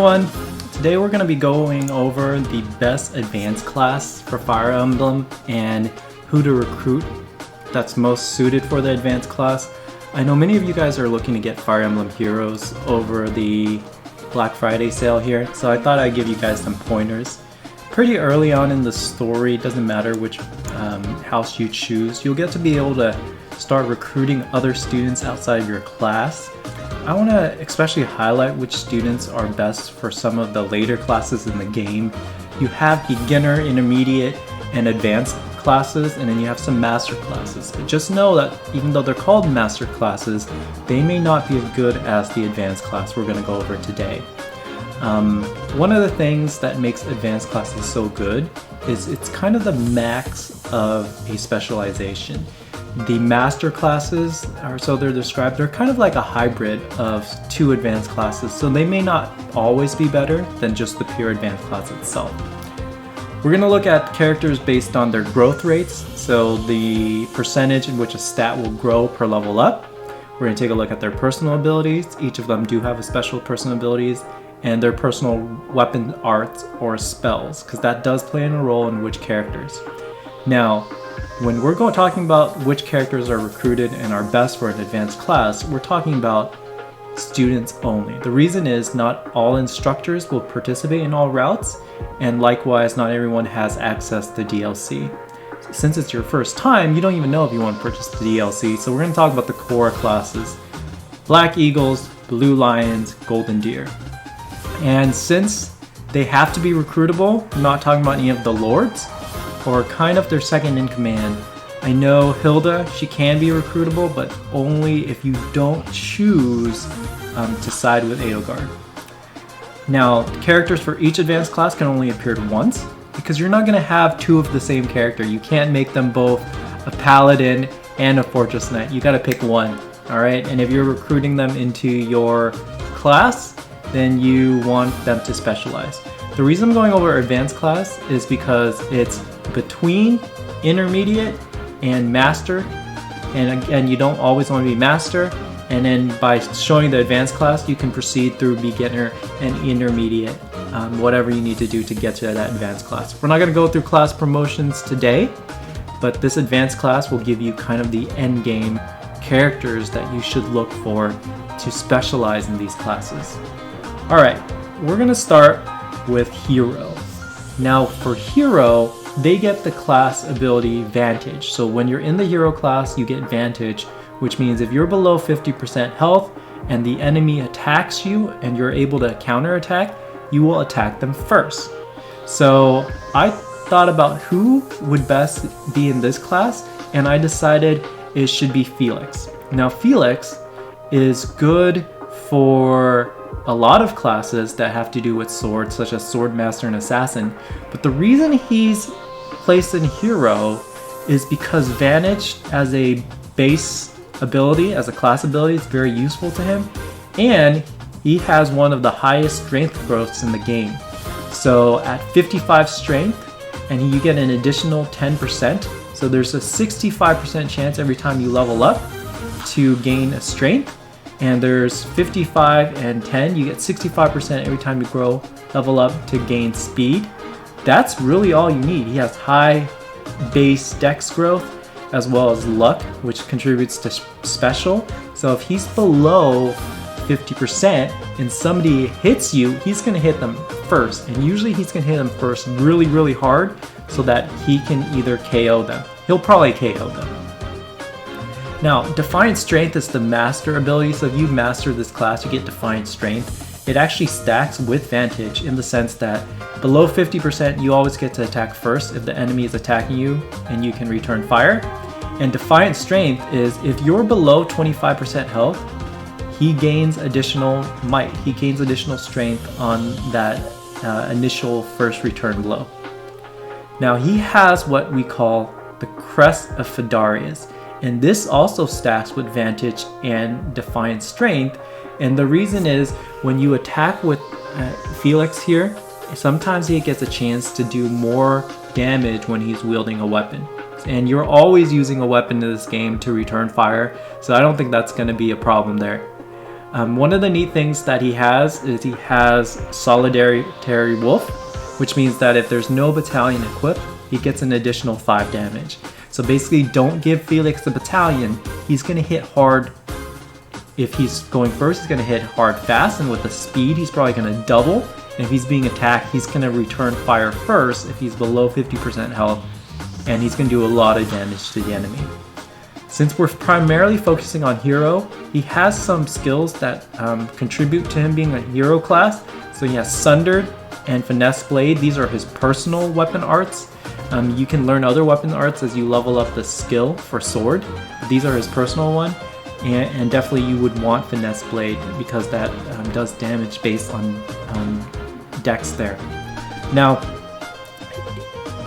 everyone! Today we're going to be going over the best advanced class for Fire Emblem and who to recruit that's most suited for the advanced class. I know many of you guys are looking to get Fire Emblem Heroes over the Black Friday sale here, so I thought I'd give you guys some pointers. Pretty early on in the story, it doesn't matter which house you choose, you'll get to be able to start recruiting other students outside of your class. I want to especially highlight which students are best for some of the later classes in the game. You have beginner, intermediate, and advanced classes, and then you have some master classes. But just know that even though they're called master classes, they may not be as good as the advanced class we're going to go over today. One of the things that makes advanced classes so good is it's kind of the max of a specialization. The master classes, or so they're described, they're kind of like a hybrid of two advanced classes, so they may not always be better than just the pure advanced class itself. We're going to look at characters based on their growth rates, so the percentage in which a stat will grow per level up. We're going to take a look at their personal abilities. Each of them do have a special personal abilities, and their personal weapon arts or spells, because that does play a role in which characters. Now, when we're talking about which characters are recruited and are best for an advanced class, we're talking about students only. The reason is not all instructors will participate in all routes, and likewise not everyone has access to DLC. Since it's your first time, you don't even know if you want to purchase the DLC, so we're going to talk about the core classes: Black Eagles, Blue Lions, Golden Deer. And since they have to be recruitable, I'm not talking about any of the lords, or kind of their second in command. I know Hilda, she can be recruitable, but only if you don't choose to side with Edelgard. Now, characters for each advanced class can only appear once, because you're not going to have two of the same character. You can't make them both a paladin and a fortress knight. You got to pick one, all right? And if you're recruiting them into your class, then you want them to specialize. The reason I'm going over advanced class is because it's between intermediate and master, and again, you don't always want to be master, and then by showing the advanced class you can proceed through beginner and intermediate, whatever you need to do to get to that advanced class. We're not going to go through class promotions today, but this advanced class will give you kind of the end game characters that you should look for to specialize in these classes. Alright, we're going to start with Hero. Now for Hero, they get the class ability Vantage. So when you're in the Hero class, you get Vantage, which means if you're below 50% health and the enemy attacks you and you're able to counterattack, you will attack them first. So I thought about who would best be in this class, and I decided it should be Felix. Now Felix is good for a lot of classes that have to do with swords, such as Swordmaster and Assassin, but the reason he's placed in Hero is because Vantage as a base ability, as a class ability, is very useful to him, and he has one of the highest strength growths in the game. So at 55 strength, and you get an additional 10%, so there's a 65% chance every time you level up to gain a strength, and there's 55 and 10, you get 65% every time you level up to gain speed. That's really all you need. He has high base dex growth as well as luck, which contributes to special. So if he's below 50% and somebody hits you, he's going to hit them first, and usually he's going to hit them first really hard so that he can either KO them. He'll probably KO them. Now, Defiant Strength is the master ability, so if you master this class, you get Defiant Strength. It actually stacks with Vantage in the sense that below 50%, you always get to attack first if the enemy is attacking you, and you can return fire. And Defiant Strength is if you're below 25% health, he gains additional might. He gains additional strength on that initial first return blow. Now, he has what we call the Crest of Fraldarius. And this also stacks with Vantage and Defiant Strength, and the reason is when you attack with Felix here, sometimes he gets a chance to do more damage when he's wielding a weapon. And you're always using a weapon in this game to return fire, so I don't think that's going to be a problem there. One of the neat things that he has is he has Solitary Wolf, which means that if there's no battalion equipped, he gets an additional 5 damage. So basically, don't give Felix the battalion. He's going to hit hard. If he's going first, he's going to hit hard fast, and with the speed, he's probably going to double. And if he's being attacked, he's going to return fire first if he's below 50% health, and he's going to do a lot of damage to the enemy. Since we're primarily focusing on hero, he has some skills that contribute to him being a hero class. So he has Sundered and Finesse Blade. These are his personal weapon arts. You can learn other weapon arts as you level up the skill for sword. These are his personal one. And definitely you would want Finesse Blade because that does damage based on dex there. Now,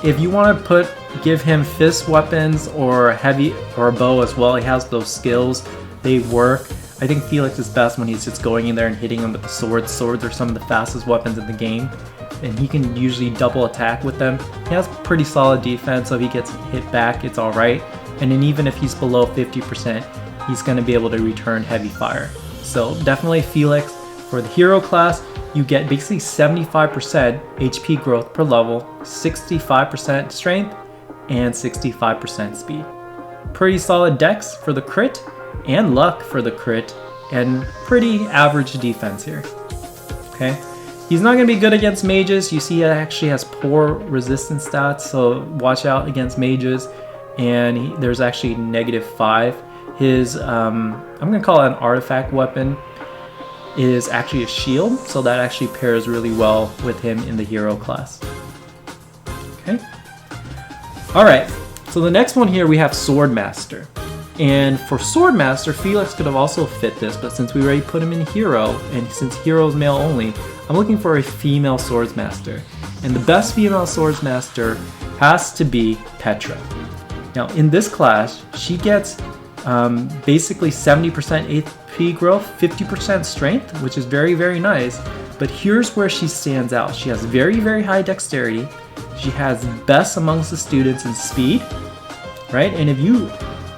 if you want to give him fist weapons or heavy or a bow as well, he has those skills. They work. I think Felix is best when he's just going in there and hitting him with the swords. Swords are some of the fastest weapons in the game, and he can usually double attack with them. He has pretty solid defense, so if he gets hit back, it's alright. And then even if he's below 50%, he's going to be able to return heavy fire. So definitely Felix. For the hero class, you get basically 75% HP growth per level, 65% strength, and 65% speed. Pretty solid dex for the crit, and luck for the crit, and pretty average defense here. Okay, he's not going to be good against mages. You see he actually has poor resistance stats, so watch out against mages. And there's actually -5. His, I'm going to call it an artifact weapon, is actually a shield, so that actually pairs really well with him in the hero class. Okay. Alright, so the next one here we have Swordmaster. And for Swordmaster, Felix could have also fit this, but since we already put him in hero, and since hero is male only, I'm looking for a female Swordsmaster. And the best female Swordsmaster has to be Petra. Now in this class, she gets basically 70% HP growth, 50% strength, which is very, very nice. But here's where she stands out. She has very, very high dexterity. She has best amongst the students in speed, right? And if you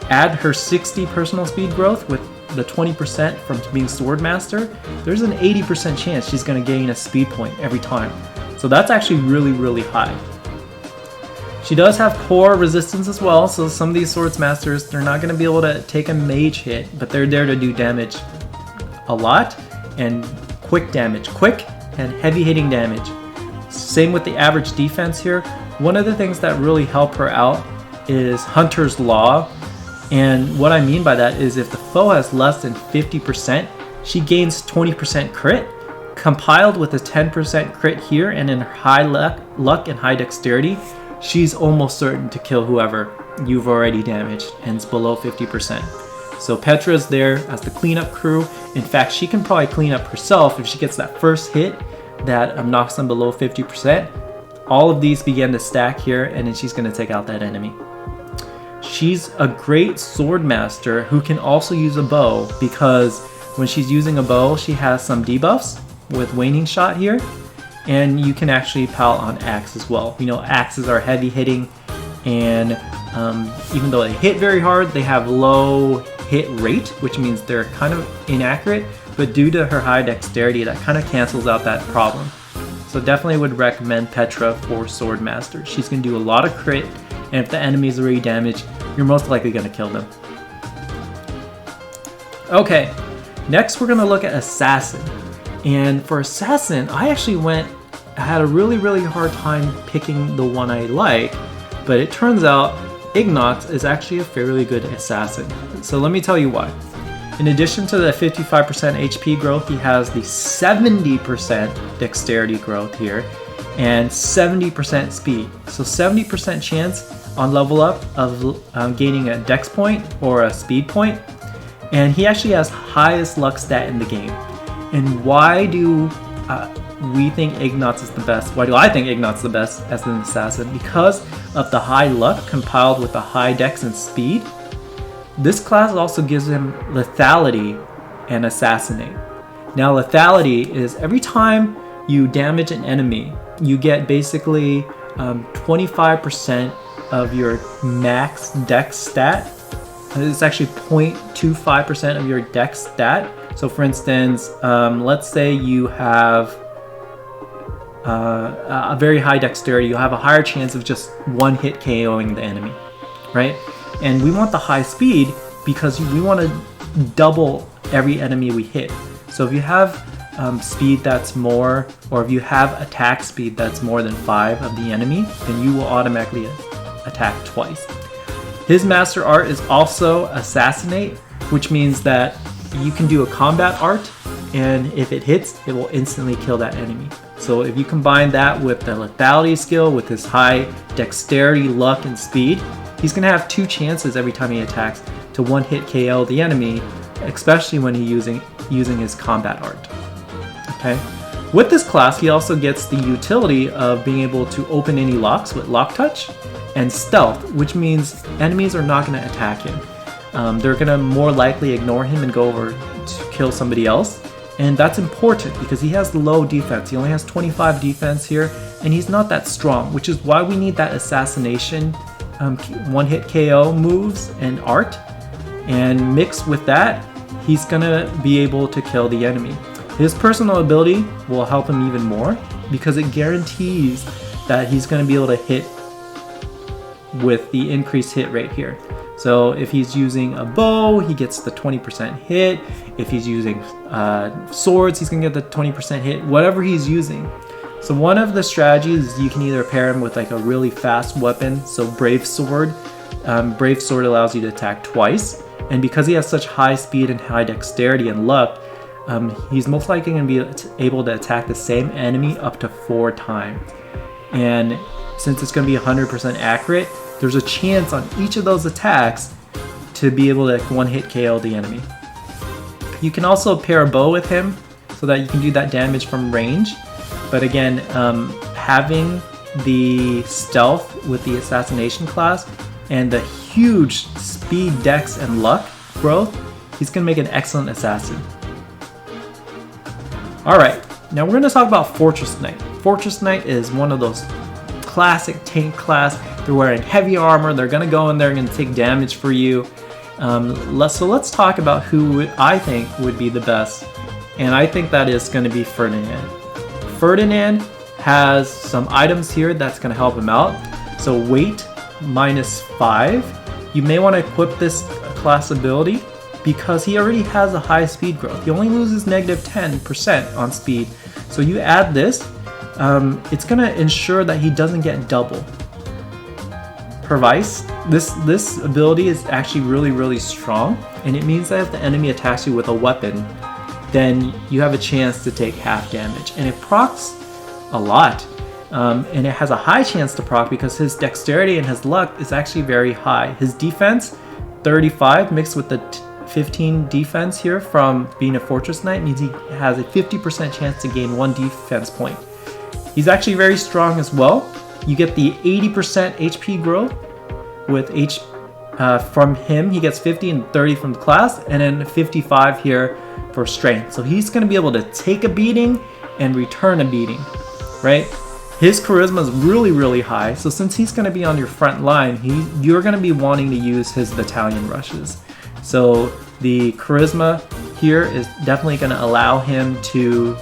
add her 60 personal speed growth with the 20% from being Swordmaster, there's an 80% chance she's going to gain a speed point every time. So that's actually really, really high. She does have poor resistance as well, so some of these Swordsmasters, they're not going to be able to take a mage hit, but they're there to do damage a lot, and quick damage. Quick and heavy hitting damage. Same with the average defense here. One of the things that really help her out is Hunter's Law, and what I mean by that is if the foe has less than 50%, she gains 20% crit, compiled with a 10% crit here, and in her high luck and high dexterity, she's almost certain to kill whoever you've already damaged and it's below 50%. So Petra's there as the cleanup crew. In fact, she can probably clean up herself if she gets that first hit that knocks them below 50%. All of these begin to stack here, and then she's going to take out that enemy. She's a great Swordmaster who can also use a bow, because when she's using a bow, she has some debuffs with Waning Shot here. And you can actually pal on axe as well. You know, axes are heavy hitting, and even though they hit very hard, they have low hit rate, which means they're kind of inaccurate, but due to her high dexterity, that kind of cancels out that problem. So definitely would recommend Petra for Swordmaster. She's going to do a lot of crit, and if the enemy is already damaged, you're most likely going to kill them. Okay, next we're going to look at Assassin. And for Assassin, I actually had a really, really hard time picking the one I like, but it turns out Ignatz is actually a fairly good Assassin. So let me tell you why. In addition to the 55% HP growth, he has the 70% dexterity growth here, and 70% speed. So 70% chance on level up of gaining a dex point or a speed point, and he actually has highest luck stat in the game. And why do we think Ignatz is the best? Why do I think Ignatz is the best as an assassin? Because of the high luck compiled with the high dex and speed. This class also gives him lethality and assassinate. Now lethality is every time you damage an enemy, you get basically 25% of your max dex stat. It's actually 0.25% of your dex stat So for instance, let's say you have a very high dexterity, you'll have a higher chance of just one hit KOing the enemy, right? And we want the high speed because we want to double every enemy we hit. So if you have speed that's more, or if you have attack speed that's more than 5 of the enemy, then you will automatically attack twice. His master art is also assassinate, which means that you can do a combat art, and if it hits, it will instantly kill that enemy. So if you combine that with the lethality skill, with his high dexterity, luck, and speed, he's going to have 2 chances every time he attacks to one hit KO the enemy, especially when he's using his combat art. Okay. With this class, he also gets the utility of being able to open any locks with lock touch and stealth, which means enemies are not going to attack him. They're going to more likely ignore him and go over to kill somebody else. And that's important because he has low defense. He only has 25 defense here, and he's not that strong, which is why we need that assassination one-hit KO moves and art. And mixed with that, he's going to be able to kill the enemy. His personal ability will help him even more because it guarantees that he's going to be able to hit with the increased hit rate here. So if he's using a bow, he gets the 20% hit. If he's using swords, he's going to get the 20% hit, whatever he's using. So one of the strategies is you can either pair him with like a really fast weapon, so Brave Sword. Brave Sword allows you to attack twice. And because he has such high speed and high dexterity and luck, he's most likely going to be able to attack the same enemy up to 4 times. And since it's going to be 100% accurate, there's a chance on each of those attacks to be able to one-hit KO the enemy. You can also pair a bow with him so that you can do that damage from range. But again, having the stealth with the assassination class and the huge speed, dex, and luck growth, he's going to make an excellent assassin. Alright, now we're going to talk about Fortress Knight. Fortress Knight is one of those classic tank class. They're wearing heavy armor, they're going to go in there and going to take damage for you. So let's talk about who I think would be the best. And I think that is going to be Ferdinand. Ferdinand has some items here that's going to help him out. So weight -5. You may want to equip this class ability because he already has a high speed growth. He only loses -10% on speed. So you add this, it's going to ensure that he doesn't get double. Pervice, this ability is actually really strong, and it means that if the enemy attacks you with a weapon, then you have a chance to take half damage. And it procs a lot. And it has a high chance to proc because his dexterity and his luck is actually very high. His defense, 35, mixed with the 15 defense here from being a Fortress Knight, means he has a 50% chance to gain 1 defense point. He's actually very strong as well. You get the 80% HP growth with from him. He gets 50 and 30 from the class, and then 55 here for strength. So he's going to be able to take a beating and return a beating, right? His charisma is really high, so since he's going to be on your front line, you're going to be wanting to use his battalion rushes. So the charisma here is definitely going to allow him to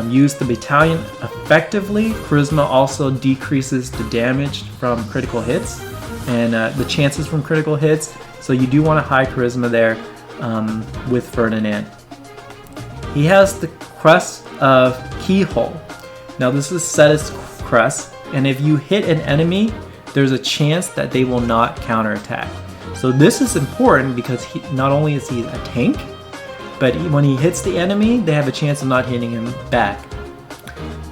use the battalion effectively. Charisma also decreases the damage from critical hits and the chances from critical hits, so you do want a high charisma there with Ferdinand. He has the crest of Keyhole. Now this is Cetus crest, and if you hit an enemy, there's a chance that they will not counterattack. So this is important because not only is he a tank, but when he hits the enemy, they have a chance of not hitting him back.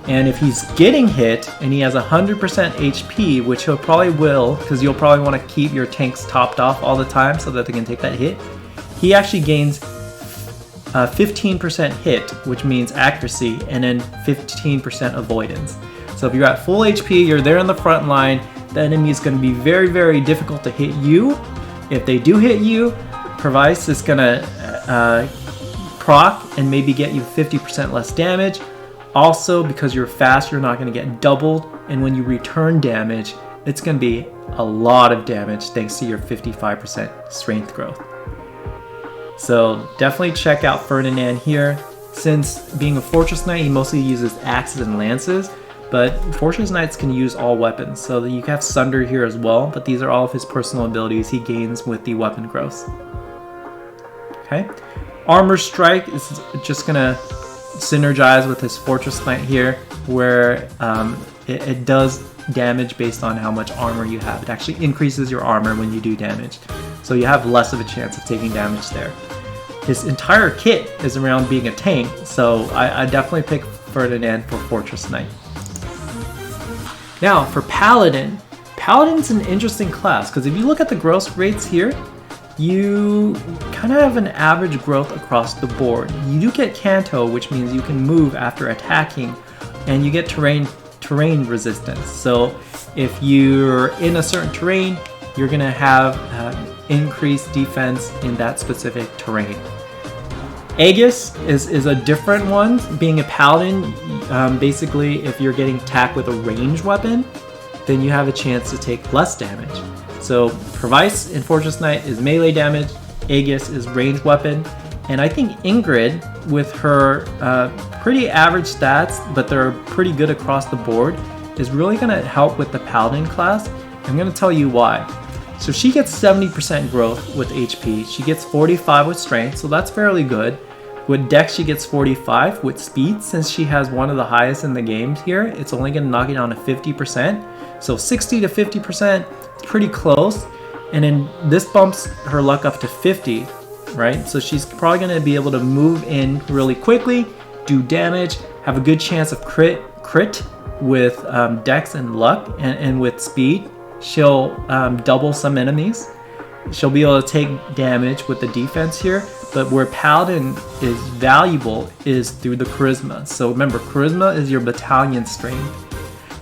And if he's getting hit and he has 100% HP, which he'll probably will, because you'll probably want to keep your tanks topped off all the time so that they can take that hit, he actually gains 15% hit, which means accuracy, and then 15% avoidance. So if you're at full HP, you're there in the front line, the enemy is going to be very difficult to hit you. If they do hit you, Pervice is going to proc and maybe get you 50% less damage. Also, because you're fast, you're not going to get doubled, and when you return damage, it's going to be a lot of damage thanks to your 55% strength growth. So definitely check out Ferdinand here. Since being a Fortress Knight, he mostly uses axes and lances, but Fortress Knights can use all weapons. So you have Sunder here as well, but these are all of his personal abilities he gains with the weapon growth. Okay, Armor Strike is just gonna synergize with his Fortress Knight here, where it does damage based on how much armor you have. It actually increases your armor when you do damage, so you have less of a chance of taking damage there. His entire kit is around being a tank, so I definitely pick Ferdinand for Fortress Knight. Now for Paladin. Paladin's an interesting class, because if you look at the growth rates here, you kind of have an average growth across the board. You do get Canto, which means you can move after attacking, and you get terrain resistance. So if you're in a certain terrain, you're going to have increased defense in that specific terrain. Aegis is a different one. Being a paladin, basically if you're getting attacked with a ranged weapon, then you have a chance to take less damage. So Pervice in Fortress Knight is melee damage, Aegis is ranged weapon, and I think Ingrid, with her pretty average stats, but they're pretty good across the board, is really going to help with the Paladin class. I'm going to tell you why. So she gets 70% growth with HP, she gets 45 with strength, so that's fairly good. With Dex she gets 45, with speed, since she has one of the highest in the games here, it's only going to knock it down to 50%. So 60 to 50%, pretty close. And then this bumps her luck up to 50, right? So she's probably going to be able to move in really quickly, do damage, have a good chance of crit with Dex and luck, and with speed. She'll double some enemies. She'll be able to take damage with the defense here, but where Paladin is valuable is through the Charisma. So remember, Charisma is your battalion strength,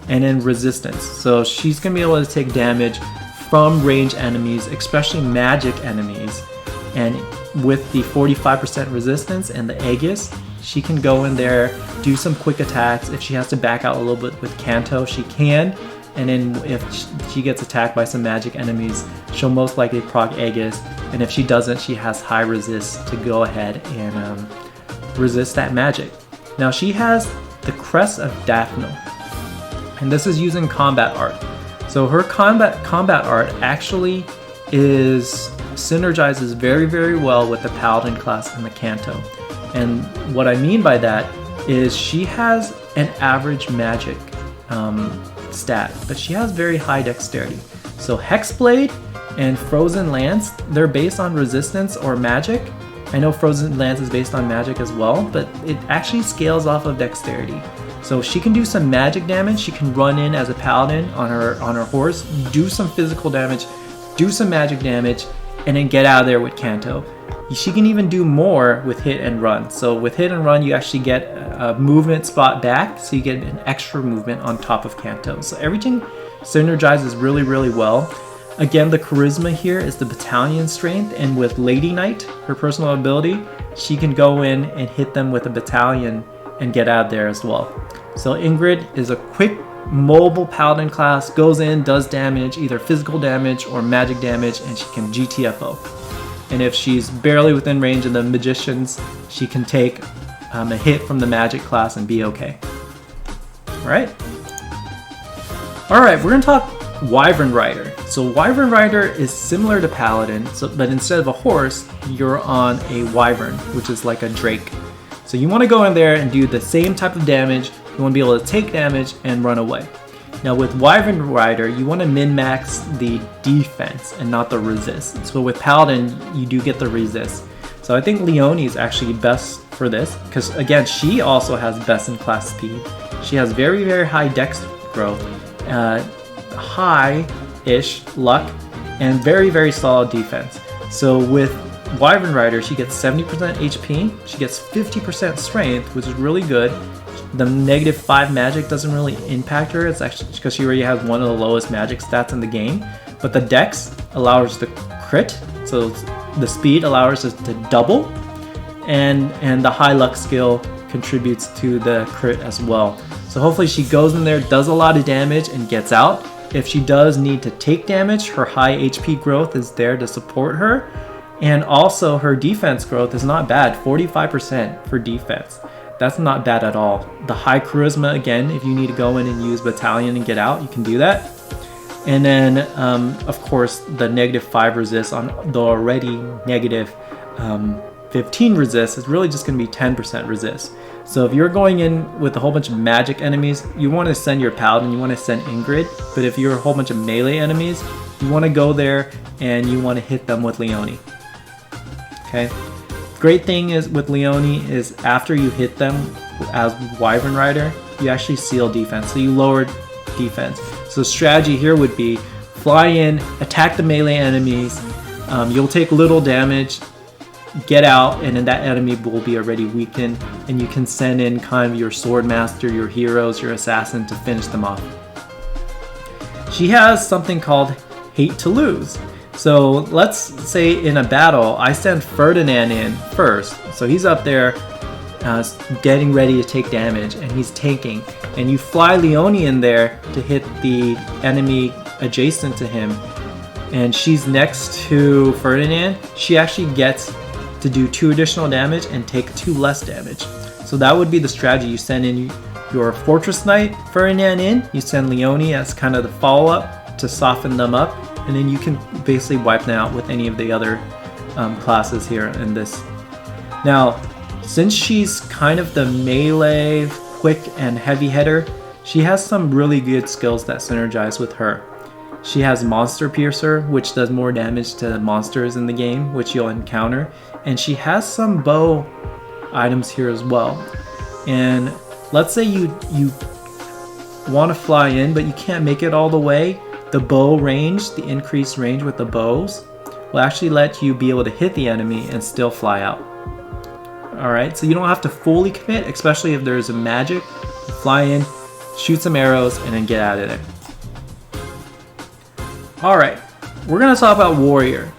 and then resistance. So she's going to be able to take damage from ranged enemies, especially magic enemies. And with the 45% resistance and the Aegis, she can go in there, do some quick attacks. If she has to back out a little bit with Canto, she can. And then if she gets attacked by some magic enemies, she'll most likely proc Aegis. And if she doesn't, she has high resist to go ahead and resist that magic. Now she has the Crest of Daphne, and this is using combat art. So her combat art actually synergizes very, very well with the Paladin class and the Canto. And what I mean by that is she has an average magic stat, but she has very high dexterity. So Hexblade and Frozen Lance, they're based on resistance or magic. I know Frozen Lance is based on magic as well, but it actually scales off of dexterity. So she can do some magic damage. She can run in as a paladin on her horse, do some physical damage, do some magic damage, and then get out of there with Canto. She can even do more with hit and run. So with hit and run, you actually get a movement spot back, so you get an extra movement on top of Canto. So everything synergizes really, really well. Again, the charisma here is the battalion strength, and with Lady Knight, her personal ability, she can go in and hit them with a battalion and get out there as well. So Ingrid is a quick, mobile paladin class, goes in, does damage, either physical damage or magic damage, and she can GTFO. And if she's barely within range of the magicians, she can take a hit from the magic class and be okay. Alright, we're going to talk Wyvern Rider. So Wyvern Rider is similar to Paladin, but instead of a horse, you're on a wyvern, which is like a drake. So you want to go in there and do the same type of damage. You want to be able to take damage and run away. Now with Wyvern Rider, you want to min-max the defense and not the resist. So with Paladin, you do get the resist. So I think Leonie is actually best for this, because again, she also has best in class speed. She has very, very high dex growth, high-ish luck, and very, very solid defense. So with Wyvern Rider, she gets 70% HP, she gets 50% strength, which is really good. The -5 magic doesn't really impact her. It's actually because she already has one of the lowest magic stats in the game. But the dex allows her to crit, so the speed allows her to double, and the high luck skill contributes to the crit as well. So hopefully she goes in there, does a lot of damage, and gets out. If she does need to take damage, her high HP growth is there to support her. And also her defense growth is not bad, 45% for defense. That's not bad at all. The high charisma, again, if you need to go in and use battalion and get out, you can do that. And then, of course, the -5 resist on the already negative 15 resist is really just going to be 10% resist. So if you're going in with a whole bunch of magic enemies, you want to send your paladin, you want to send Ingrid. But if you're a whole bunch of melee enemies, you want to go there and you want to hit them with Leonie. Okay. Great thing is with Leonie is after you hit them as Wyvern Rider, you actually seal defense. So you lower defense. So the strategy here would be fly in, attack the melee enemies. You'll take little damage, get out, and then that enemy will be already weakened, and you can send in kind of your sword master, your heroes, your assassin to finish them off. She has something called hate to lose. So let's say in a battle, I send Ferdinand in first. So he's up there getting ready to take damage, and he's tanking. And you fly Leonie in there to hit the enemy adjacent to him. And she's next to Ferdinand. She actually gets to do 2 additional damage and take 2 less damage. So that would be the strategy. You send in your Fortress Knight Ferdinand in, you send Leonie as kind of the follow-up to soften them up, and then you can basically wipe them out with any of the other classes here in this. Now, since she's kind of the melee, quick, and heavy hitter, she has some really good skills that synergize with her. She has Monster Piercer, which does more damage to monsters in the game, which you'll encounter. And she has some bow items here as well. And let's say you want to fly in, but you can't make it all the way. The bow range, the increased range with the bows, will actually let you be able to hit the enemy and still fly out. Alright, so you don't have to fully commit, especially if there's a magic. You fly in, shoot some arrows, and then get out of there. Alright, we're going to talk about Warrior.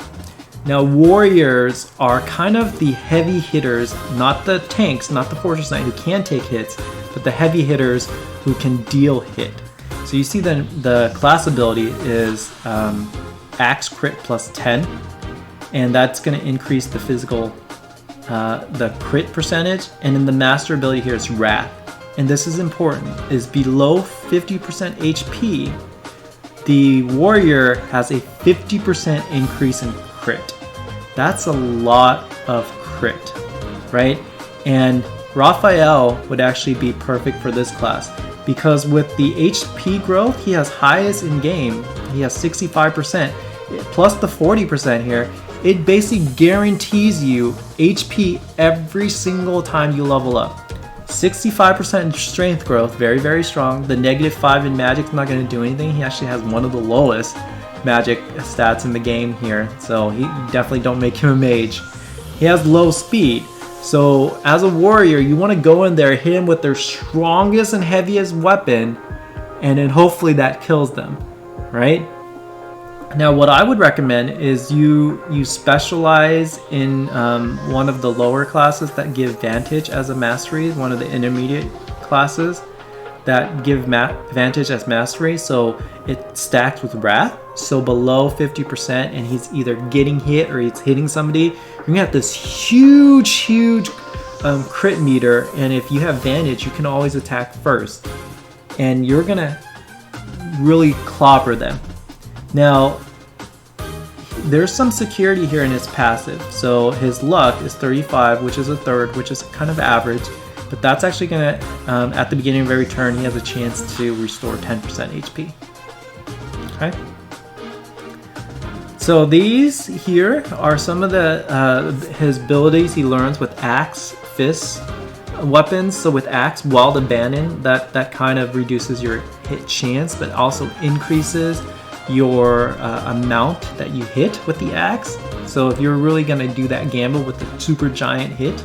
Now Warriors are kind of the heavy hitters, not the tanks, not the Fortress Knight who can take hits, but the heavy hitters who can deal hit. So you see the class ability is Axe Crit plus 10, and that's going to increase the physical, the crit percentage, and then the master ability here is Wrath. And this is important, is below 50% HP, the warrior has a 50% increase in crit. That's a lot of crit, right? And Raphael would actually be perfect for this class because with the HP growth, he has highest in game. He has 65%, plus the 40% here. It basically guarantees you HP every single time you level up. 65% strength growth, very, very strong. The -5 in magic's not going to do anything. He actually has one of the lowest magic stats in the game here, so he definitely don't make him a mage. He has low speed, so as a warrior, you want to go in there, hit him with their strongest and heaviest weapon, and then hopefully that kills them, right? Now, what I would recommend is you specialize in one of the lower classes that give Vantage as a mastery, one of the intermediate classes that give Vantage as mastery, so it stacks with Wrath. So below 50% and he's either getting hit or he's hitting somebody, you're gonna have this huge crit meter, and if you have Vantage, you can always attack first. And you're gonna really clobber them. Now, there's some security here in his passive. So his luck is 35, which is a third, which is kind of average. But that's actually going to, at the beginning of every turn, he has a chance to restore 10% HP. Okay. So these here are some of the his abilities he learns with Axe, Fists, weapons. So with Axe, Wild Abandon, that kind of reduces your hit chance, but also increases your amount that you hit with the axe. So if you're really going to do that gamble with the super giant hit,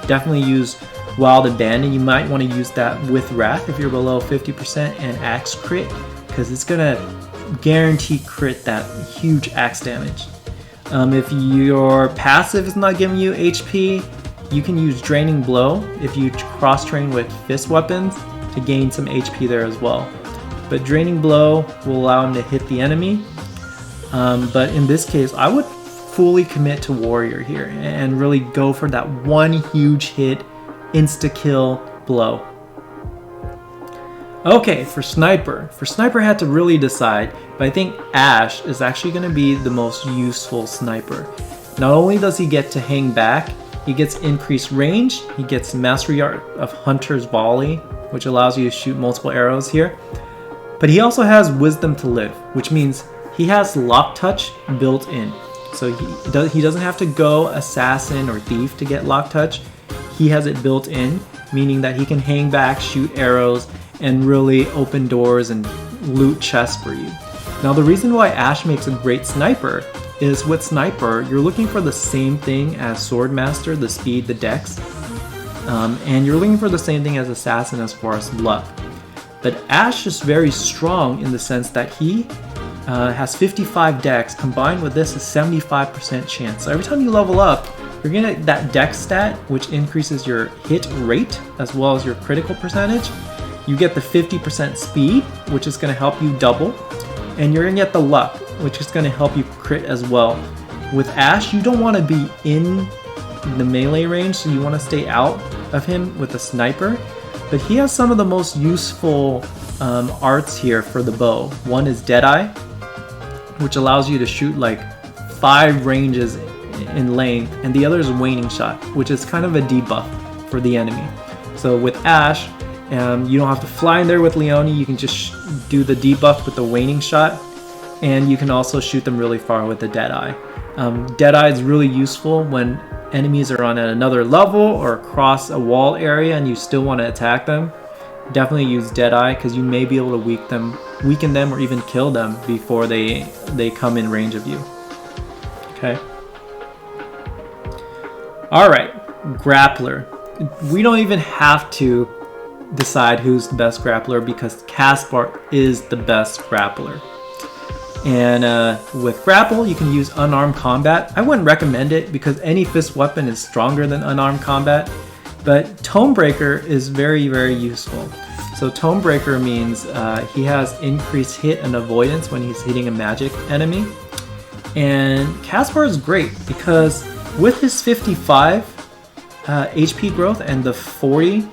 definitely use Wild Abandon. You might want to use that with Wrath if you're below 50% and axe crit, because it's going to guarantee crit that huge axe damage. If your passive is not giving you HP, you can use Draining Blow if you cross-train with fist weapons to gain some HP there as well. But Draining Blow will allow him to hit the enemy. But in this case, I would fully commit to warrior here and really go for that one huge hit, insta-kill blow. Okay, for sniper. For sniper, I had to really decide, but I think Ashe is actually going to be the most useful sniper. Not only does he get to hang back, he gets increased range, he gets Mastery Art of Hunter's Volley, which allows you to shoot multiple arrows here, but he also has Wisdom to Live, which means he has Lock Touch built in. So he doesn't have to go Assassin or Thief to get Lock Touch. He has it built in, meaning that he can hang back, shoot arrows, and really open doors and loot chests for you. Now the reason why Ashe makes a great sniper is with sniper, you're looking for the same thing as Swordmaster, the speed, the dex, and you're looking for the same thing as assassin as far as luck. But Ashe is very strong in the sense that he has 55 dex, combined with this is 75% chance. So every time you level up, you're gonna get that dex stat, which increases your hit rate as well as your critical percentage. You get the 50% speed, which is going to help you double, and you're going to get the luck, which is going to help you crit as well. With Ashe, you don't want to be in the melee range, so you want to stay out of him with a sniper, but he has some of the most useful arts here for the bow. One is Deadeye, which allows you to shoot like 5 ranges in length, and the other is Waning Shot, which is kind of a debuff for the enemy. So with Ashe, you don't have to fly in there with Leonie, you can just do the debuff with the Waning Shot, and you can also shoot them really far with the Deadeye. Deadeye is really useful when enemies are on another level or across a wall area and you still want to attack them. Definitely use Deadeye because you may be able to weaken them or even kill them before they come in range of you. Okay. Alright, Grappler. We don't even have to decide who's the best grappler because Caspar is the best grappler. And with grapple, you can use unarmed combat. I wouldn't recommend it because any fist weapon is stronger than unarmed combat, but Tonebreaker is very, very useful. So Tonebreaker means he has increased hit and avoidance when he's hitting a magic enemy. And Caspar is great because with his 55 HP growth and the 40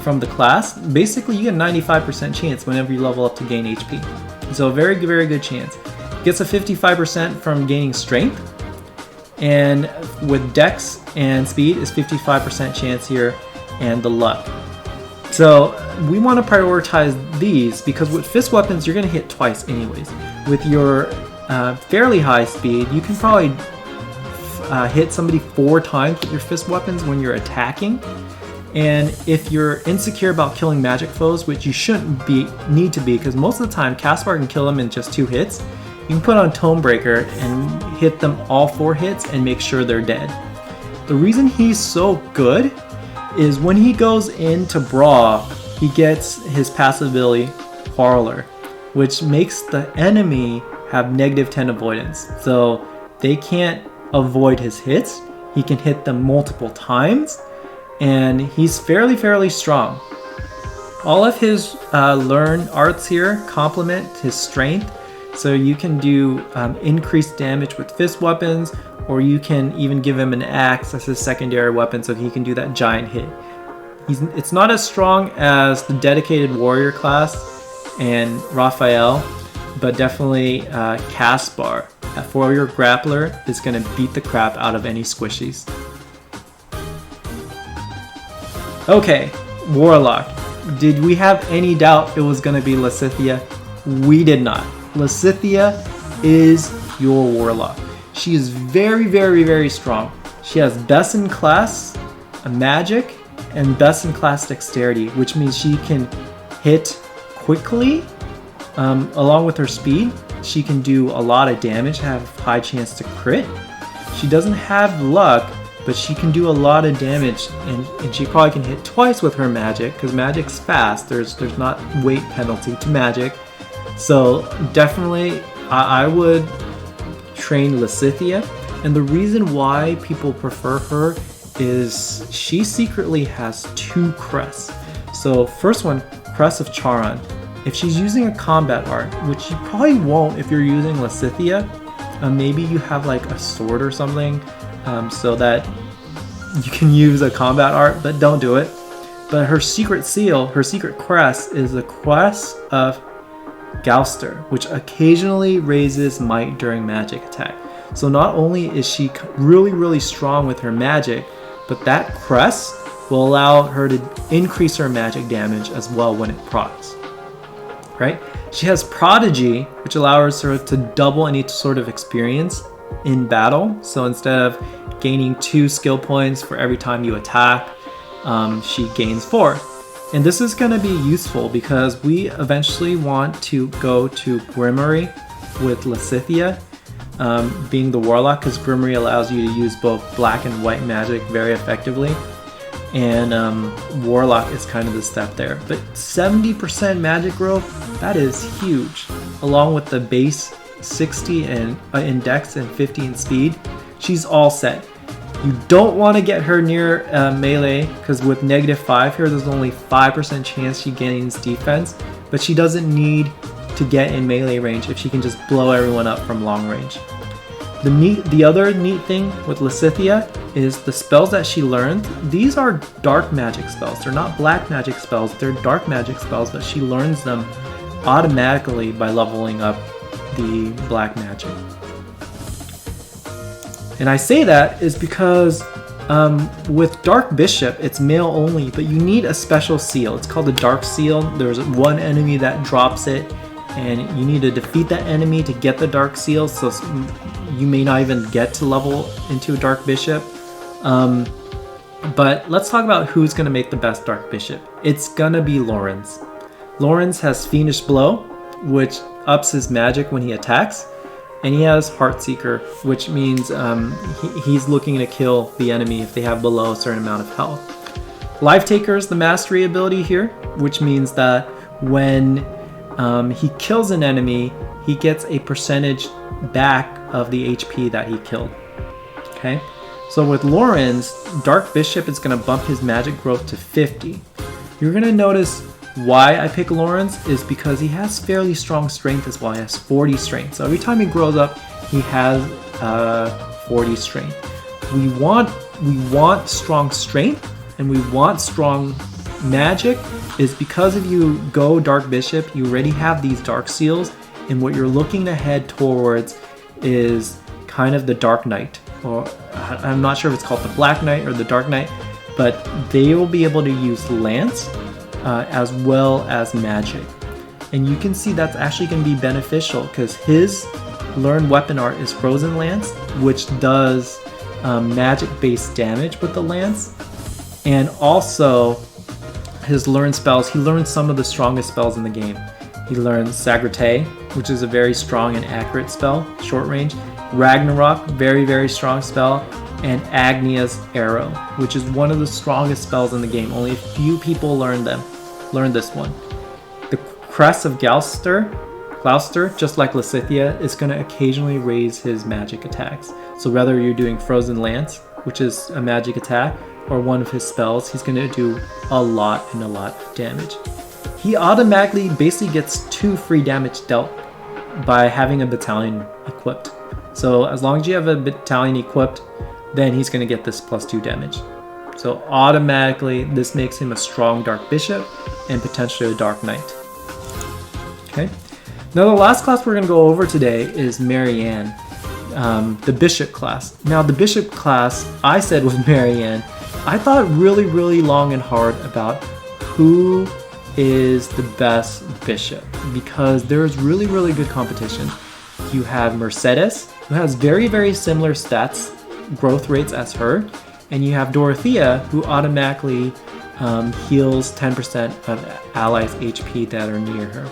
from the class, basically you get a 95% chance whenever you level up to gain HP. So a very, very good chance. Gets a 55% from gaining strength, and with dex and speed is 55% chance here, and the luck. So we want to prioritize these because with fist weapons you're going to hit twice anyways. With your fairly high speed, you can probably hit somebody 4 times with your fist weapons when you're attacking. And if you're insecure about killing magic foes, which you shouldn't need to be, because most of the time Caspar can kill them in just 2 hits, you can put on Tonebreaker and hit them all 4 hits and make sure they're dead. The reason he's so good is when he goes into Brawl, he gets his passive ability, Parlor, which makes the enemy have -10 avoidance. So they can't avoid his hits, he can hit them multiple times, and he's fairly strong. All of his learn arts here complement his strength, so you can do increased damage with fist weapons, or you can even give him an axe as his secondary weapon so he can do that giant hit. It's not as strong as the dedicated warrior class and Raphael, but definitely Caspar, for your grappler, is going to beat the crap out of any squishies. Okay, Warlock. Did we have any doubt it was going to be Lysithea? We did not. Lysithea is your Warlock. She is very strong. She has best in class magic and best in class dexterity, which means she can hit quickly along with her speed. She can do a lot of damage, have high chance to crit. She doesn't have luck, but she can do a lot of damage, and she probably can hit twice with her magic, because magic's fast. There's not weight penalty to magic. So definitely I would train Lysithea, and the reason why people prefer her is she secretly has 2 crests. So first one, Crest of Charon. If she's using a combat art, which you probably won't if you're using Lysithea, Maybe you have like a sword or something, so that you can use a combat art, but don't do it. But her secret seal, her secret crest, is the crest of Gouster, which occasionally raises might during magic attack. So not only is she really strong with her magic, but that crest will allow her to increase her magic damage as well when it procs. Right? She has Prodigy, which allows her to double any sort of experience in battle. So instead of gaining 2 skill points for every time you attack, she gains 4. And this is going to be useful because we eventually want to go to Grimory with Lysithea, being the warlock, because Grimory allows you to use both black and white magic very effectively. And warlock is kind of the step there. But 70% magic growth, that is huge. Along with the base 60 in dex and 50 in speed, she's all set. You don't want to get her near melee, because with -5 here, there's only 5% chance she gains defense, but she doesn't need to get in melee range if she can just blow everyone up from long range. The other neat thing with Lysithea is the spells that she learns. These are dark magic spells. They're not black magic spells, they're dark magic spells, but she learns them automatically by leveling up the black magic. And I say that is because with Dark Bishop, it's male only, but you need a special seal. It's called the Dark Seal. There's one enemy that drops it, and you need to defeat that enemy to get the Dark Seal, so you may not even get to level into a Dark Bishop. But let's talk about who's going to make the best Dark Bishop. It's going to be Lawrence. Lawrence has Fiendish Blow, which ups his magic when he attacks. And he has Heartseeker, which means he's looking to kill the enemy if they have below a certain amount of health. Life Taker is the mastery ability here, which means that when he kills an enemy, he gets a percentage back of the HP that he killed. Okay, so with Lawrence, Dark Bishop is going to bump his magic growth to 50. You're going to notice why I pick Lawrence is because he has fairly strong strength as well. He has 40 strength. So every time he grows up, he has 40 strength. We want strong strength and we want strong magic is because if you go Dark Bishop, you already have these Dark Seals, and what you're looking to head towards is kind of the Dark Knight, or I'm not sure if it's called the Black Knight or the Dark Knight, but they will be able to use Lance as well as magic. And you can see that's actually going to be beneficial because his learned weapon art is Frozen Lance, which does magic-based damage with the lance. And also his learned spells, he learns some of the strongest spells in the game. He learns Sagrate, which is a very strong and accurate spell, short range. Ragnarok, very strong spell. And Agnia's Arrow, which is one of the strongest spells in the game. Only a few people learn this one. The Crest of Gloucester, just like Lysithea, is going to occasionally raise his magic attacks. So whether you're doing Frozen Lance, which is a magic attack, or one of his spells, he's going to do a lot of damage. He automatically basically gets 2 free damage dealt by having a battalion equipped. So as long as you have a battalion equipped, then he's going to get this +2 damage. So automatically, this makes him a strong Dark Bishop and potentially a Dark Knight. Okay. Now the last class we're going to go over today is Marianne, the Bishop class. Now the Bishop class, I said with Marianne, I thought really long and hard about who is the best Bishop because there's really good competition. You have Mercedes, who has very similar stats, growth rates as her, and you have Dorothea, who automatically heals 10% of allies' HP that are near her.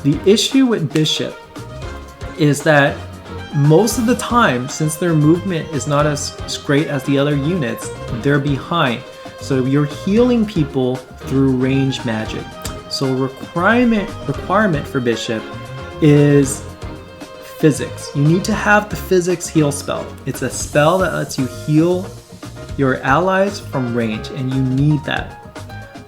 The issue with Bishop is that most of the time, since their movement is not as great as the other units, they're behind. So you're healing people through range magic. So requirement for Bishop is Physics. You need to have the Physics heal spell. It's a spell that lets you heal your allies from range, and you need that.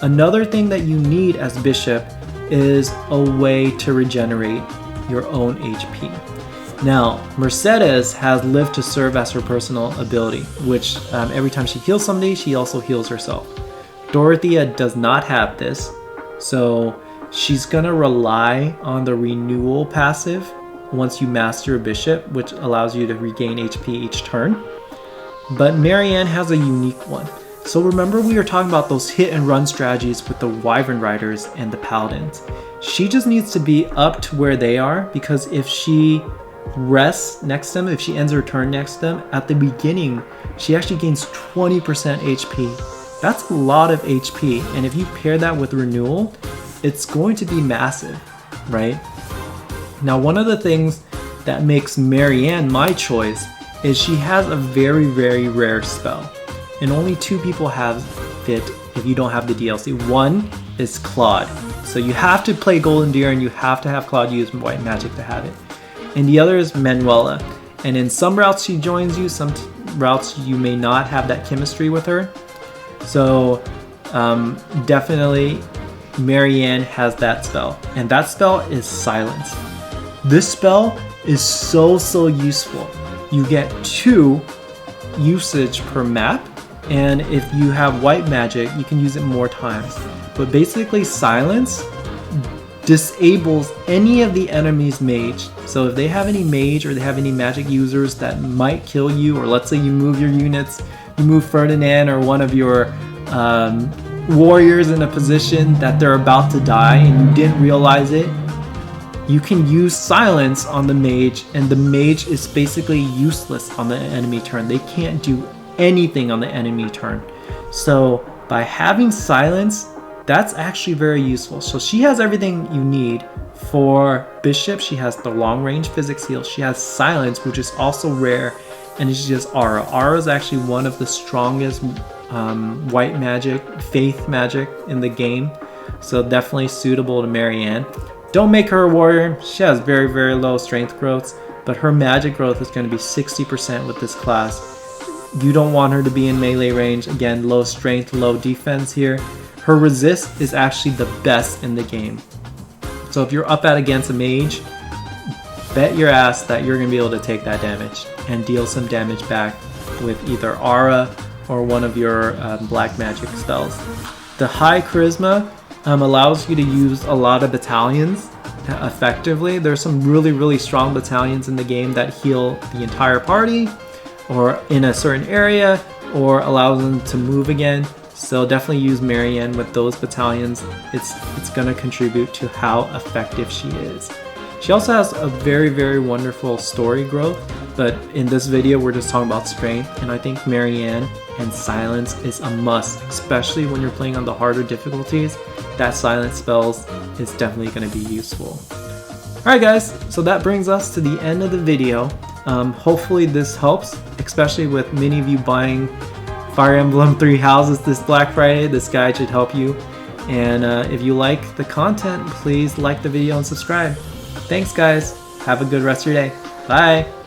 Another thing that you need as Bishop is a way to regenerate your own HP. Now, Mercedes has lived to serve as her personal ability, which every time she heals somebody, she also heals herself. Dorothea does not have this, so she's gonna rely on the renewal passive once you master a bishop, which allows you to regain HP each turn. But Marianne has a unique one. So remember we were talking about those hit and run strategies with the Wyvern Riders and the Paladins. She just needs to be up to where they are, because if she rests next to them, if she ends her turn next to them, at the beginning, she actually gains 20% HP. That's a lot of HP, and if you pair that with renewal, it's going to be massive, right? Now, one of the things that makes Marianne my choice is she has a very, very rare spell, and only 2 people have it if you don't have the DLC. One is Claude, so you have to play Golden Deer and you have to have Claude use white magic to have it. And the other is Manuela, and in some routes she joins you, some routes you may not have that chemistry with her. So definitely Marianne has that spell, and that spell is Silence. This spell is so useful. You get 2 usage per map, and if you have white magic, you can use it more times. But basically Silence disables any of the enemy's mage. So if they have any mage or they have any magic users that might kill you, or let's say you move your units, you move Ferdinand or one of your warriors in a position that they're about to die and you didn't realize it, you can use Silence on the mage, and the mage is basically useless on the enemy turn. They can't do anything on the enemy turn. So by having Silence, that's actually very useful. So she has everything you need for Bishop. She has the long range physics heal. She has Silence, which is also rare, and she has Aura. Aura is actually one of the strongest white magic, faith magic in the game. So definitely suitable to Marianne. Don't make her a warrior. She has very low strength growths, but her magic growth is going to be 60% with this class. You don't want her to be in melee range. Again, low strength, low defense here. Her resist is actually the best in the game. So if you're up against a mage, bet your ass that you're going to be able to take that damage and deal some damage back with either Aura or one of your black magic spells. The high charisma allows you to use a lot of battalions effectively. There's some really strong battalions in the game that heal the entire party or in a certain area, or allows them to move again. So definitely use Marianne with those battalions. It's going to contribute to how effective she is. She also has a very wonderful story growth, but in this video we're just talking about strength, and I think Marianne and Silence is a must, especially when you're playing on the harder difficulties. That Silence spells is definitely going to be useful. Alright guys, so that brings us to the end of the video. Hopefully this helps, especially with many of you buying Fire Emblem Three Houses this Black Friday. This guide should help you. And if you like the content, please like the video and subscribe. Thanks guys. Have a good rest of your day. Bye.